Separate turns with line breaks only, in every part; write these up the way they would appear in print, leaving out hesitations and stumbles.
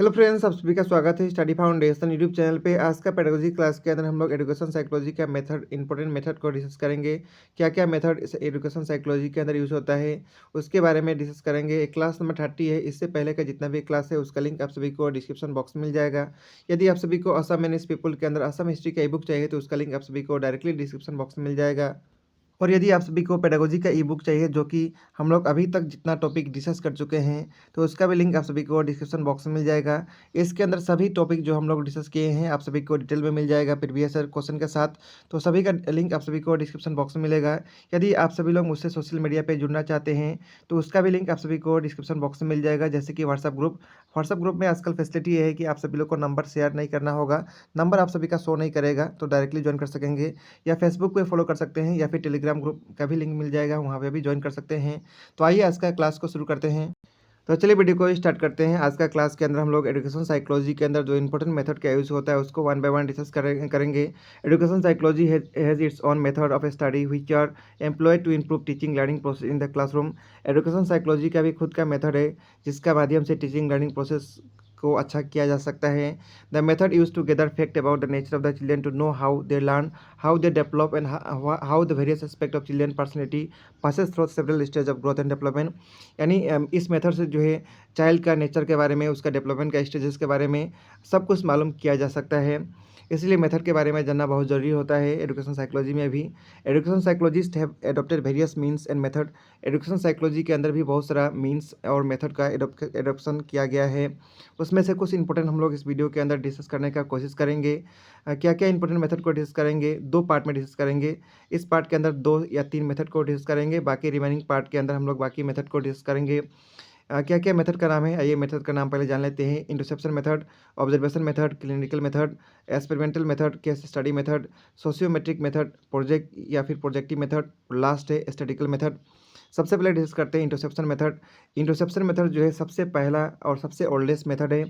Hello friends, आप सभी का स्वागत है स्टडी फाउंडेशन यूट्यूब चैनल पे। आज का पेडागोजी क्लास के अंदर हम लोग एजुकेशन साइकोलॉजी का मेथड, इंपॉर्टेंट मेथड को डिस्कस करेंगे। क्या क्या मेथड इस एजुकेशन साइकोलॉजी के अंदर यूज होता है उसके बारे में डिस्कस करेंगे। क्लास नंबर 30 है। इससे पहले का जितना भी क्लास है उसका लिंक आप सभी को डिस्क्रिप्शन बॉक्स में मिल जाएगा। यदि आप सभी को असम एंड पीपल के अंदर असम हिस्ट्री का ई बुक चाहिए तो उसका लिंक आप सभी को डायरेक्टली डिस्क्रिप्शन बॉक्स में मिल जाएगा। और यदि आप सभी को पेडागोजी का ई बुक चाहिए जो कि हम लोग अभी तक जितना टॉपिक डिस्कस कर चुके हैं तो उसका भी लिंक आप सभी को डिस्क्रिप्शन बॉक्स में मिल जाएगा। इसके अंदर सभी टॉपिक जो हम लोग डिस्कस किए हैं आप सभी को डिटेल में मिल जाएगा प्रीवियस ईयर क्वेश्चन के साथ। तो सभी का लिंक आप सभी को डिस्क्रिप्शन बॉक्स में मिलेगा। यदि आप सभी लोग मुझसे सोशल मीडिया पर जुड़ना चाहते हैं तो उसका भी लिंक आप सभी को डिस्क्रिप्शन बॉक्स में मिल जाएगा, जैसे कि व्हाट्सअप ग्रुप में आजकल फैसिलिटी ये है कि आप सभी लोग को नंबर शेयर नहीं करना होगा। नंबर आप सभी का शो नहीं करेगा तो डायरेक्टली ज्वाइन कर सकेंगे, या फेसबुक पे फॉलो कर सकते हैं, या फिर टेलीग्राम ग्रुप का भी लिंक मिल जाएगा, वहाँ पे भी ज्वाइन कर सकते हैं। तो आइए आज का क्लास को शुरू करते हैं। तो चलिए वीडियो को स्टार्ट करते हैं। आज का क्लास के अंदर हम लोग एजुकेशन साइकोलॉजी के अंदर जो इंपॉर्टेंट मेथड का यूज़ होता है उसको वन बाय वन डिस्कस करेंगे। Education psychology has its own method of study which are employed to improve teaching learning process in the classroom. Education psychology का भी खुद का मेथड है जिसका माध्यम से टीचिंग लर्निंग प्रोसेस को अच्छा किया जा सकता है। The method use to gather fact about the nature of the children to know how they learn, how they develop, and how the various aspect of children personality passes through several stage of growth and development। यानी इस method से जो है child का nature के बारे में, उसका डेवलपमेंट का स्टेजेस के बारे में सब कुछ मालूम किया जा सकता है। इसलिए मेथड के बारे में जानना बहुत ज़रूरी होता है एजुकेशन साइकोलॉजी में भी। Education psychologist have adopted various means and method. Education psychology के अंदर भी बहुत सारा मीन्स और मेथड का एडॉप्शन किया गया है। उसमें से कुछ इंपॉर्टेंट हम लोग इस वीडियो के अंदर डिस्कस करने का कोशिश करेंगे। क्या क्या इंपॉर्टेंट मेथड को डिस्कस करेंगे, दो पार्ट में डिस्कस करेंगे। इस पार्ट के अंदर 2 या 3 मेथड को डिस्कस करेंगे, बाकी रिमेनिंग पार्ट के अंदर हम लोग बाकी मेथड को डिस्कस करेंगे। क्या क्या मेथड का नाम है, आइए मेथड का नाम पहले जान लेते हैं। Interception method, observation method, clinical method, experimental method, case study method, sociometric method, project या फिर प्रोजेक्टिव मेथड, लास्ट है स्टैटिकल मेथड। सबसे पहले डिस्कस करते हैं इंटरसेप्शन मेथड। इंटरसेप्शन मेथड जो है सबसे पहला और सबसे ओल्डेस्ट मेथड है।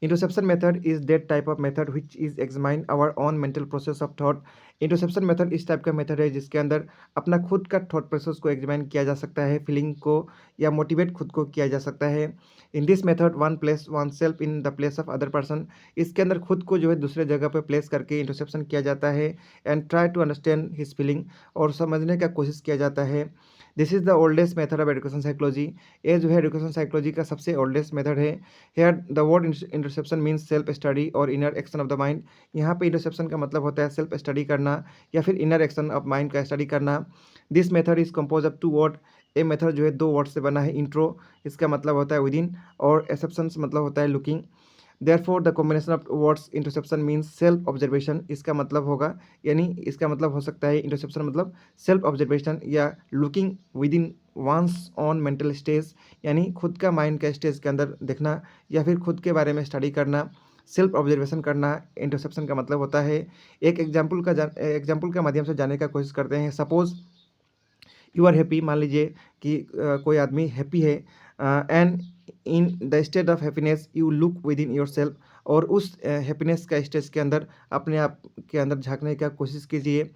Interception method is that type of method which is examine our own mental process of thought. Interception method इस टाइप का मेथड है जिसके अंदर अपना खुद का थॉट प्रोसेस को एग्जामाइन किया जा सकता है, फीलिंग को या मोटिवेट खुद को किया जा सकता है। In this method one place one self in the place of other person. इसके अंदर खुद को जो है दूसरे जगह पर प्लेस करके इंटरसेप्शन किया जाता है and try to understand his feeling, और समझने का कोशिश किया जाता है। This is the oldest method of education psychology. ये जो है एजुकेशन साइकोलॉजी का सबसे ओल्डेस्ट मेथड है। Here the word introspection means self study और inner action of the mind. यहाँ पे इंटरसेप्शन का मतलब होता है सेल्फ स्टडी करना या फिर इनर एक्शन ऑफ माइंड का स्टडी करना। This method is compose of 2 word. ये मेथड जो है 2 वर्ड से बना है। इंट्रो इसका मतलब होता है विद इन, और एक्सेप्शंस मतलब होता है looking. Therefore the combination of words interception means self observation. इसका मतलब होगा, यानी इसका मतलब हो सकता है इंटरसेप्शन मतलब सेल्फ ऑब्जर्वेशन या looking within one's on mental stage, यानी खुद का माइंड का स्टेज के अंदर देखना या फिर खुद के बारे में स्टडी करना, सेल्फ ऑब्जर्वेशन करना इंटरसेप्शन का मतलब होता है। एक एग्जाम्पल का माध्यम से जानने का कोशिश करते हैं। सपोज यू आर हैप्पी, मान लीजिए कि कोई आदमी हैप्पी है, and in the state of happiness you look with in your self, और उस हैप्पीनेस का स्टेज के अंदर अपने आप के अंदर झांकने का कोशिश कीजिए।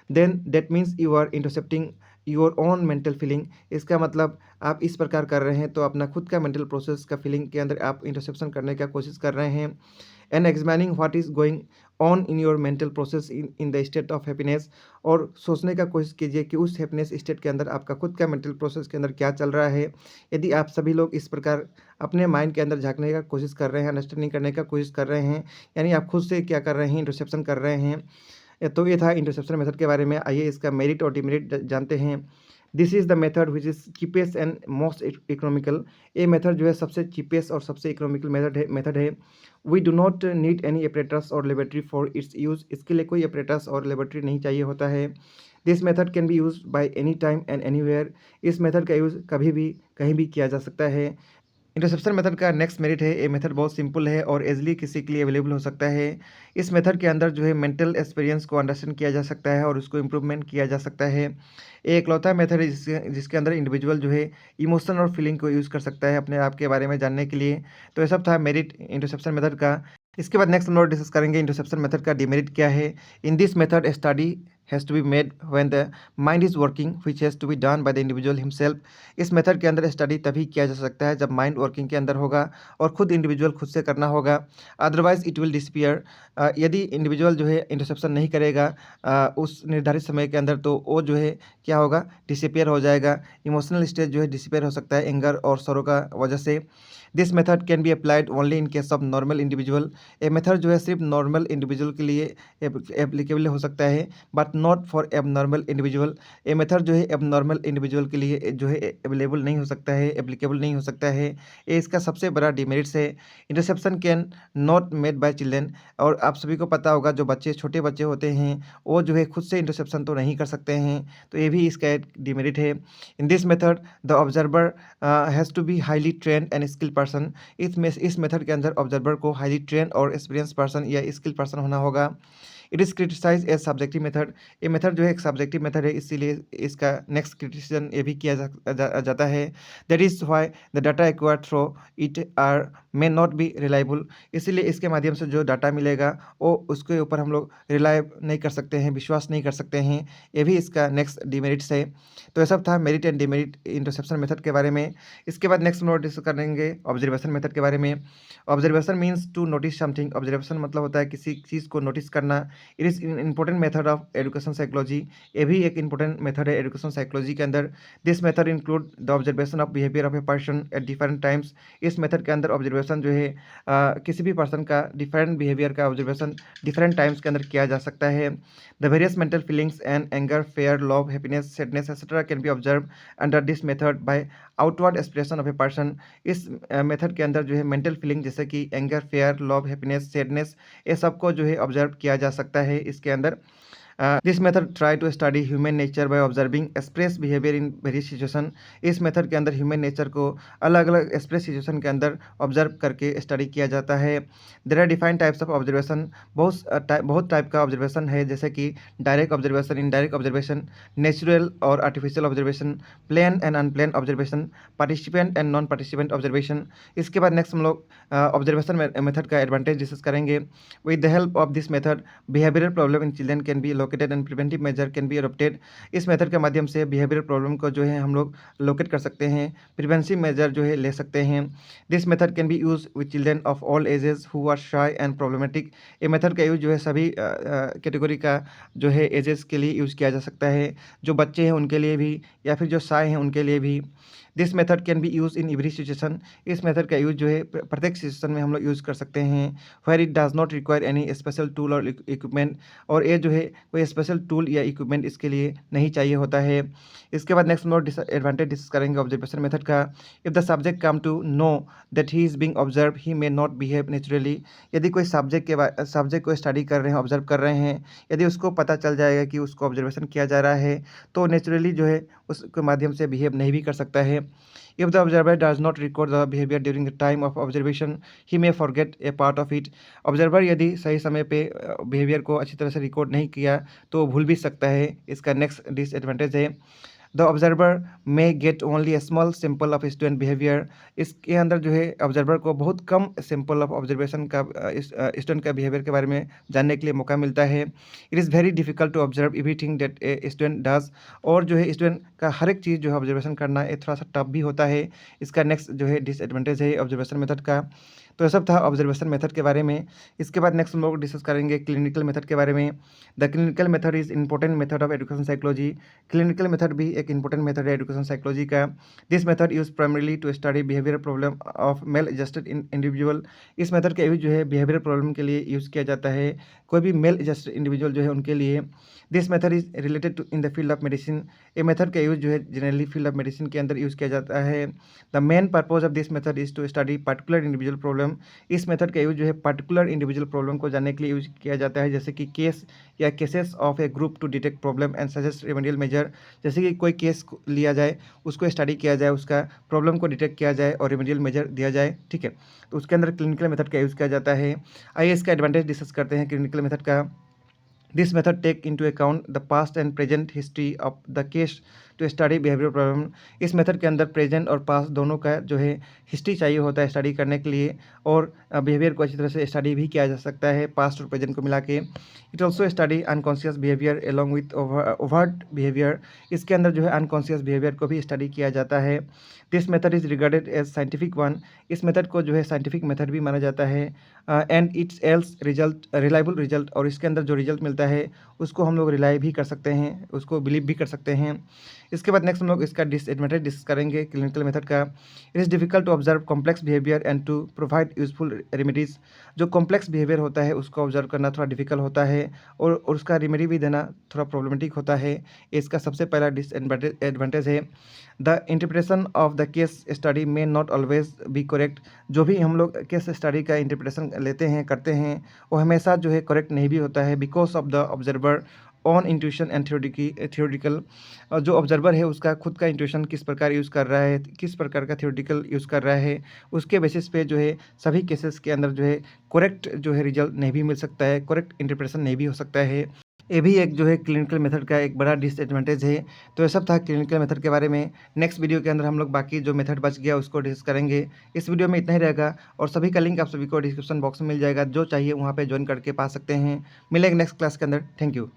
Then that means you are intercepting your own mental feeling. इसका मतलब आप इस प्रकार कर रहे हैं तो अपना खुद का मेंटल प्रोसेस का फीलिंग के अंदर आप इंटरसेप्शन करने का कोशिश कर रहे हैं। And examining what is going on in your mental process in the state of happiness, और सोचने का कोशिश कीजिए कि उस हैप्पीनेस स्टेट के अंदर आपका खुद का मेंटल प्रोसेस के अंदर क्या चल रहा है। यदि आप सभी लोग इस प्रकार अपने माइंड के अंदर झांकने का कोशिश कर रहे हैं, अंडरस्टैंडिंग करने का कोशिश कर रहे हैं, यानी आप खुद से क्या कर रहे हैं, इंटरसेप्शन कर रहे हैं। तो ये था इंटरसेप्शन मेथड के बारे में। आइए इसका मेरिट और डिमेरिट जानते हैं। This is the method which is cheapest and most economical. ये मेथड जो है सबसे चीपेस्ट और सबसे इकोनॉमिकल मेथड है। We do not need any apparatus और लेबोरेटरी फॉर इट्स यूज़। इसके लिए कोई एपरेटस और लेबोरेटरी नहीं चाहिए होता है। This method can be use by any time and anywhere. इस मेथड का यूज़ कभी भी कहीं भी किया जा सकता है। इंटरसेप्शन मेथड का नेक्स्ट मेरिट है, ये मेथड बहुत सिंपल है और इजीली किसी के लिए अवेलेबल हो सकता है। इस मेथड के अंदर जो है मेंटल एक्सपीरियंस को अंडरस्टैंड किया जा सकता है और उसको इम्प्रूवमेंट किया जा सकता है। ये एकलौता मेथड है जिसके अंदर इंडिविजुअल जो है इमोशन और फीलिंग को यूज़ कर सकता है अपने आप के बारे में जानने के लिए। तो ये सब था मेरिट इंटरसेप्शन मेथड का। इसके बाद नेक्स्ट हम लोग डिस्कस करेंगे इंटरसेप्शन मेथड का डिमेरिट क्या है। In this method study has to be made when the mind is working which has to be done by the individual himself. इस मेथड के अंदर स्टडी तभी किया जा सकता है जब माइंड वर्किंग के अंदर होगा और खुद इंडिविजुअल खुद से करना होगा, अदरवाइज इट विल डिसपियर। यदि इंडिविजुअल जो है इंटरसेप्शन नहीं करेगा उस निर्धारित समय के अंदर, तो वो जो है क्या होगा, डिसपियर हो जाएगा। इमोशनल स्टेज जो है डिसपियर हो सकता है एंगर और सरो का वजह से। This method can be applied only in case of normal individual. ये मेथड जो है सिर्फ नॉर्मल इंडिविजुअल के लिए एप्लीकेबल हो सकता है, बट नॉट फॉर एब नॉर्मल इंडिविजुअल। ये मेथड जो है एब नॉर्मल इंडिविजुअल के लिए जो है अवेलेबल नहीं हो सकता है, एप्लीकेबल नहीं हो सकता है। ये इसका सबसे बड़ा डिमेरिट्स है। Interception can not made by children. और आप सभी को पता होगा जो बच्चे छोटे बच्चे होते हैं वो जो है खुद से इंटरसेप्शन तो नहीं कर सकते हैं, तो ये भी इसका एक डिमेरिट है। In this method the observer has to be highly trained and skill person. इस मेथड के अंदर ऑब्जर्वर को हाईली ट्रेंड और एक्सपीरियंस पर्सन या स्किल पर्सन होना होगा। It is criticise as subjective method. ये मेथड जो है एक सब्जेक्टिव मेथड है, इसीलिए इसका नेक्स्ट क्रिटिसिजन ये भी किया जाता है। That is why the data acquire through it are may not be reliable. इसीलिए इसके माध्यम से जो डाटा मिलेगा वो उसके ऊपर हम लोग रिलाय नहीं कर सकते हैं, विश्वास नहीं कर सकते हैं। ये भी इसका नेक्स्ट डिमेरिट्स है। तो ये सब था merit and demerit interception method के बारे में। इसके बाद नेक्स्ट हम लोग डिस्कस करेंगे ऑब्जर्वेशन मेथड के बारे में। Observation means to notice something. Observation मतलब होता है किसी चीज़ को नोटिस करना। It is important method of education psychology. ये भी एक इंपॉर्टेंट मेथड है एजुकेशन साइकोलॉजी के अंदर। This method include the observation of behaviour of a person at different times. इस मेथड के अंदर ऑब्जर्वेशन जो है किसी भी पर्सन का डिफरेंट बिहेवियर का ऑब्जर्वेशन डिफरेंट टाइम्स के अंदर किया जा सकता है। The various mental feelings and anger, fair, love, happiness, sadness etcetera can be observe under this method by outward expression of a person. इस मेथड के अंदर जो है मेंटल फीलिंग जैसे कि anger, fair, love, happiness, sadness, ये सबको जो है ऑब्जर्व किया जा सकता है इसके अंदर। This method try to study human nature by observing express behaviour in various situation. इस मेथड के अंदर ह्यूमन नेचर को अलग अलग एक्सप्रेस सिचुएशन के अंदर ऑब्जर्व करके स्टडी किया जाता है। There are defined types of observation. बहुत टाइप का ऑब्जर्वेशन है, जैसे कि direct observation, indirect observation, natural और artificial observation, planned and unplanned observation, participant and non participant observation. इसके बाद नेक्स्ट हम लोग ऑब्जर्वेशन मेथड का एडवांटेज डिस्कस करेंगे। With the help of this method behavioural problem in children can be located and preventive measure can be adopted. इस method के माध्यम से बिहेवियर प्रॉब्लम को जो है हम लोग लोकेट कर सकते हैं, प्रिवेंटिव मेजर जो है ले सकते हैं। This method can be use with children of all ages who are shy and problematic. ये मेथड का यूज जो है सभी कैटेगरी का जो है एजेस के लिए यूज़ किया जा सकता है, जो बच्चे हैं उनके लिए भी या फिर जो शाय हैं उनके लिए भी। This method can be use in every situation. इस मेथड का यूज जो है प्रत्येक सिचुएशन में हम लोग यूज़ कर सकते हैं। Where it does not require any special tool और इक्विपमेंट। और ये जो है कोई स्पेशल टूल या इक्विपमेंट इसके लिए नहीं चाहिए होता है। इसके बाद नेक्स्ट हम लोग एडवांटेज डिस्कस करेंगे ऑब्जर्वेशन मेथड का। If the subject come to know that he is being observe he may not behave naturally. यदि कोई सब्जेक्ट को स्टडी कर रहे हैं, ऑब्जर्व कर रहे हैं, यदि उसको पता चल जाएगा कि उसको ऑब्जर्वेशन किया जा रहा है, तो नेचुरली जो है उसके माध्यम से बिहेव नहीं भी कर सकता है। If the observer does not record the behaviour during the time of observation he may forget A part of it. Observer यदि सही समय पे बिहेवियर को अच्छी तरह से रिकॉर्ड नहीं किया तो भूल भी सकता है। इसका नेक्स्ट डिसएडवांटेज है the observer may get only a small sample of student behaviour. इसके अंदर जो है ऑब्जर्वर को बहुत कम सैंपल ऑफ ऑब्जर्वेशन का स्टूडेंट का बिहेवियर के बारे में जानने के लिए मौका मिलता है। It is very difficult to observe everything that a student does. और जो है स्टूडेंट का हर एक चीज़ जो है ऑब्जर्वेशन करना ये थोड़ा सा टफ भी होता है। इसका नेक्स्ट जो है डिसएडवांटेज है ऑब्जर्वेशन मेथड का। तो ये सब था ऑब्जर्वेशन मेथड के बारे में। इसके बाद नेक्स्ट हम लोग डिस्कस करेंगे क्लिनिकल मेथड के बारे में। The clinical method is important method of education psychology. Clinical method भी एक इंपॉर्टेंट मेथड है एजुकेशन साइकोलॉजी का। This method use primarily to study behaviour problem of maladjusted individual. इस मेथड का यूज जो है बिहेवियर प्रॉब्लम के लिए यूज़ किया जाता है, कोई भी मेल एडजस्टेड इंडिविजुअल जो है उनके लिए। This method is related to in the field of medicine. ये मेथड का यूज जो है जनरली फील्ड ऑफ मेडिसिन के अंदर यूज़ किया जाता है। The main purpose of this method is to study particular individual problem. इस मेथड का यूज जो है पर्टिकुलर इंडिविजुअल प्रॉब्लम को जानने के लिए यूज किया जाता है, जैसे कि केस या cases of a group to detect problem and suggest remedial measure. जैसे कि कोई केस लिया जाए, उसको स्टडी किया जाए, उसका प्रॉब्लम को डिटेक्ट किया जाए और रेमेडियल मेजर दिया जाए, ठीक है। तो उसके अंदर क्लिनिकल मेथड का यूज़ किया जाता है। आइए इसका एडवांटेज डिस्कस करते हैं क्लिनिकल मेथड का। This method take into account the past and present history of the case to study behaviour problem. इस मेथड के अंदर प्रेजेंट और पास्ट दोनों का जो है हिस्ट्री चाहिए होता है स्टडी करने के लिए, और बिहेवियर को अच्छी तरह से स्टडी भी किया जा सकता है पास्ट और प्रेजेंट को मिला के। It also study unconscious behaviour along with overt behaviour. इसके अंदर जो है अनकॉन्शियस बिहेवियर को भी स्टडी किया जाता है। This method is regarded as scientific one. इस मेथड को जो है साइंटिफिक मेथड भी माना जाता है। And it's else result reliable result, और इसके अंदर जो रिजल्ट मिलता है उसको हम लोग रिलाई भी कर सकते हैं, उसको बिलीव भी कर सकते हैं। इसके बाद नेक्स्ट हम लोग इसका डिसएडवांटेज डिस्कस करेंगे क्लिनिकल मेथड का। It is difficult to observe complex behaviour and to provide useful remedies. जो कॉम्प्लेक्स बिहेवियर होता है उसको ऑब्जर्व करना थोड़ा डिफिकल्ट होता है, और उसका रेमेडी भी देना थोड़ा प्रॉब्लमेटिक होता है। इसका सबसे पहला डिसएडवांटेज है the interpretation of the case study में नॉट ऑलवेज बी करेक्ट। जो भी हम लोग केस स्टडी का इंटरप्रिटेशन लेते हैं करते हैं वो हमेशा जो है करेक्ट नहीं भी होता है, because of the observer on intuition and theoretical. जो ऑब्जर्वर है उसका खुद का इंट्यूशन किस प्रकार यूज़ कर रहा है, किस प्रकार का थियोरिटिकल यूज़ कर रहा है, उसके बेसिस पे जो है सभी केसेस के अंदर जो है करेक्ट जो है रिजल्ट नहीं भी मिल सकता है, करेक्ट इंटरप्रिटेशन नहीं भी हो सकता है। ये भी एक जो है क्लिनिकल मेथड का एक बड़ा डिसएडवांटेज है। तो ये सब था क्लिनिकल मेथड के बारे में। नेक्स्ट वीडियो के अंदर हम लोग बाकी जो मेथड बच गया उसको डिस्कस करेंगे। इस वीडियो में इतना ही रहेगा, और सभी का लिंक आप सभी को डिस्क्रिप्शन बॉक्स में मिल जाएगा, जो चाहिए वहाँ पे ज्वाइन करके पा सकते हैं। मिलेंगे नेक्स्ट क्लास के अंदर। Thank you.